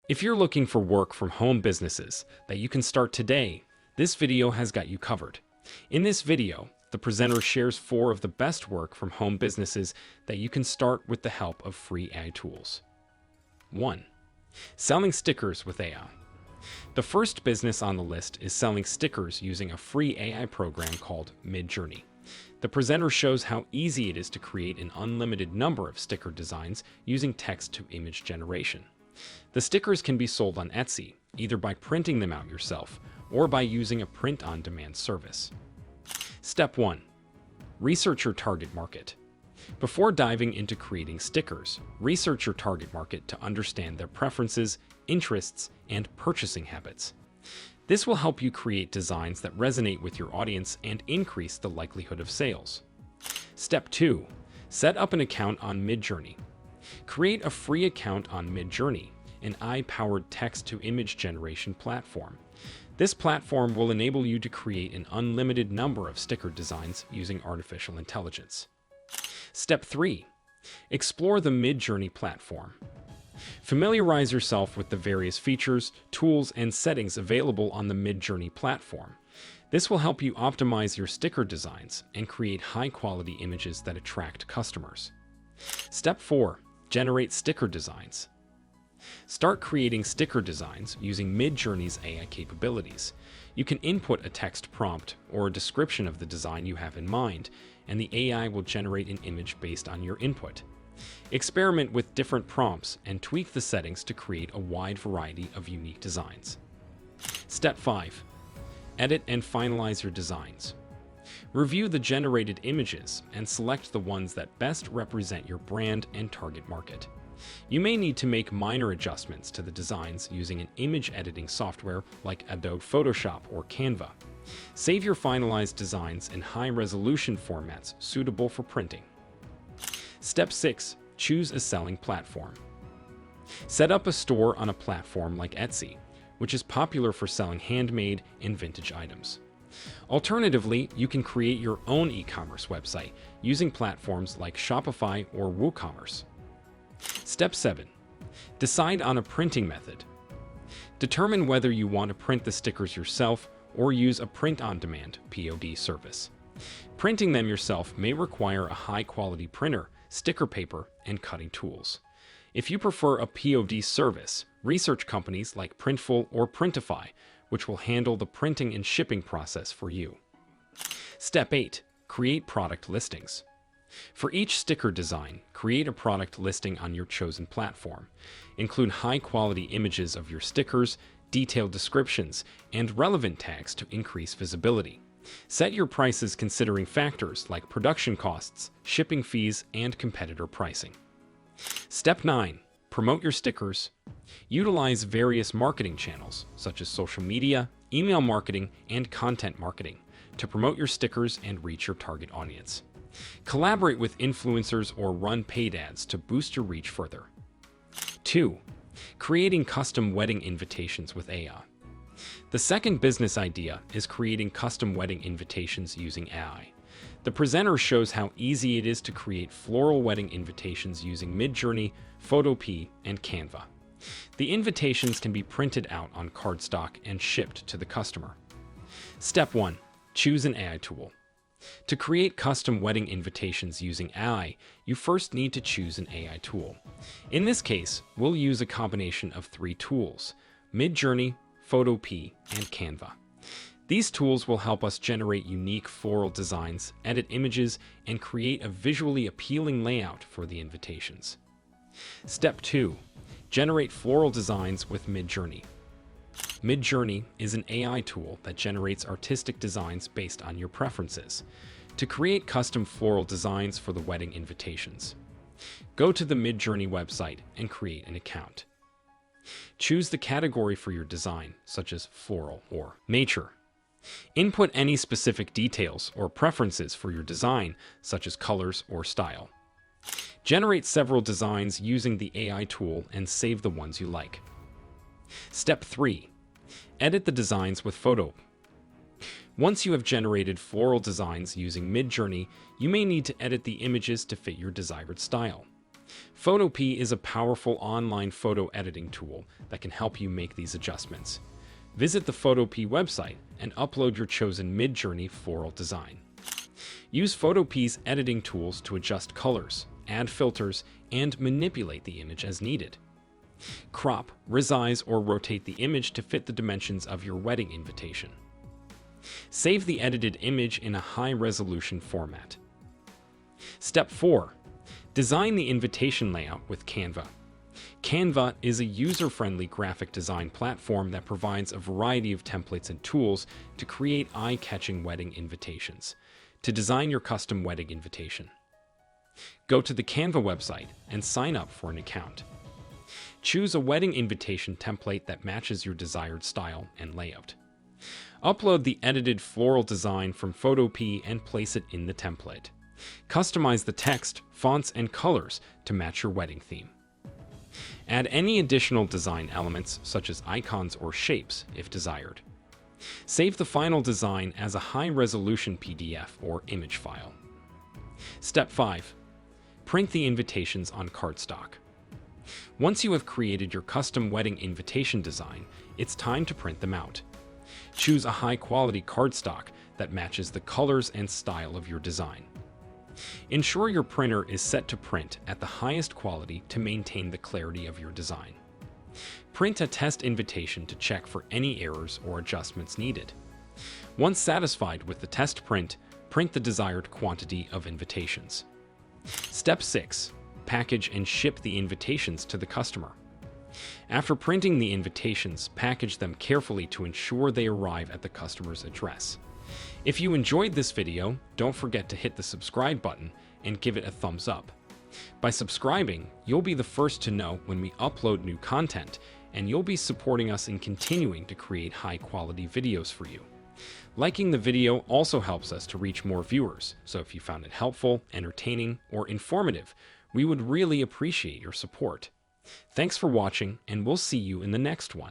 If you're looking for work from home businesses that you can start today, this video has got you covered. In this video, the presenter shares 4 of the best work from home businesses that you can start with the help of free AI tools. 1. Selling stickers with AI. The first business on the list is selling stickers using a free AI program called Midjourney. The presenter shows how easy it is to create an unlimited number of sticker designs using text-to-image generation. The stickers can be sold on Etsy, either by printing them out yourself or by using a print-on-demand service. Step 1. Research your target market. Before diving into creating stickers, research your target market to understand their preferences, interests, and purchasing habits. This will help you create designs that resonate with your audience and increase the likelihood of sales. Step 2. Set up an account on Midjourney. Create a free account on Midjourney, an AI-powered text-to-image generation platform. This platform will enable you to create an unlimited number of sticker designs using artificial intelligence. Step 3. Explore the Midjourney platform. Familiarize yourself with the various features, tools, and settings available on the Midjourney platform. This will help you optimize your sticker designs and create high-quality images that attract customers. Step 4. Generate sticker designs. Start creating sticker designs using Midjourney's AI capabilities. You can input a text prompt or a description of the design you have in mind, and the AI will generate an image based on your input. Experiment with different prompts and tweak the settings to create a wide variety of unique designs. Step 5. Edit and finalize your designs. Review the generated images and select the ones that best represent your brand and target market. You may need to make minor adjustments to the designs using an image editing software like Adobe Photoshop or Canva. Save your finalized designs in high-resolution formats suitable for printing. Step 6. Choose a selling platform. Set up a store on a platform like Etsy, which is popular for selling handmade and vintage items. Alternatively, you can create your own e-commerce website using platforms like Shopify or WooCommerce. Step 7. Decide on a printing method. Determine whether you want to print the stickers yourself or use a print-on-demand (POD) service. Printing them yourself may require a high-quality printer, sticker paper, and cutting tools. If you prefer a POD service, research companies like Printful or Printify, which will handle the printing and shipping process for you. Step 8. Create product listings. For each sticker design, create a product listing on your chosen platform. Include high-quality images of your stickers, detailed descriptions, and relevant tags to increase visibility. Set your prices considering factors like production costs, shipping fees, and competitor pricing. Step 9. Promote your stickers. Utilize various marketing channels, such as social media, email marketing, and content marketing, to promote your stickers and reach your target audience. Collaborate with influencers or run paid ads to boost your reach further. 2. Creating custom wedding invitations with AI. The second business idea is creating custom wedding invitations using AI. The presenter shows how easy it is to create floral wedding invitations using Midjourney, Photopea, and Canva. The invitations can be printed out on cardstock and shipped to the customer. Step 1. Choose an AI tool. To create custom wedding invitations using AI, you first need to choose an AI tool. In this case, we'll use a combination of 3 tools: Midjourney, Photopea, and Canva. These tools will help us generate unique floral designs, edit images, and create a visually appealing layout for the invitations. Step 2. Generate floral designs with Midjourney. Midjourney is an AI tool that generates artistic designs based on your preferences. To create custom floral designs for the wedding invitations, go to the Midjourney website and create an account. Choose the category for your design, such as floral or nature. Input any specific details or preferences for your design, such as colors or style. Generate several designs using the AI tool and save the ones you like. Step 3. Edit the designs with Photopea. Once you have generated floral designs using Midjourney, you may need to edit the images to fit your desired style. Photopea is a powerful online photo editing tool that can help you make these adjustments. Visit the Photopea website and upload your chosen mid-journey floral design. Use Photopea's editing tools to adjust colors, add filters, and manipulate the image as needed. Crop, resize, or rotate the image to fit the dimensions of your wedding invitation. Save the edited image in a high-resolution format. Step 4. Design the invitation layout with Canva. Canva is a user-friendly graphic design platform that provides a variety of templates and tools to create eye-catching wedding invitations. To design your custom wedding invitation, go to the Canva website and sign up for an account. Choose a wedding invitation template that matches your desired style and layout. Upload the edited floral design from Photopea and place it in the template. Customize the text, fonts, and colors to match your wedding theme. Add any additional design elements such as icons or shapes if desired. Save the final design as a high-resolution PDF or image file. Step 5. Print the invitations on cardstock. Once you have created your custom wedding invitation design, it's time to print them out. Choose a high-quality cardstock that matches the colors and style of your design. Ensure your printer is set to print at the highest quality to maintain the clarity of your design. Print a test invitation to check for any errors or adjustments needed. Once satisfied with the test print, print the desired quantity of invitations. Step 6. Package and ship the invitations to the customer. After printing the invitations, package them carefully to ensure they arrive at the customer's address. If you enjoyed this video, don't forget to hit the subscribe button and give it a thumbs up. By subscribing, you'll be the first to know when we upload new content, and you'll be supporting us in continuing to create high-quality videos for you. Liking the video also helps us to reach more viewers, so if you found it helpful, entertaining, or informative, we would really appreciate your support. Thanks for watching, and we'll see you in the next one.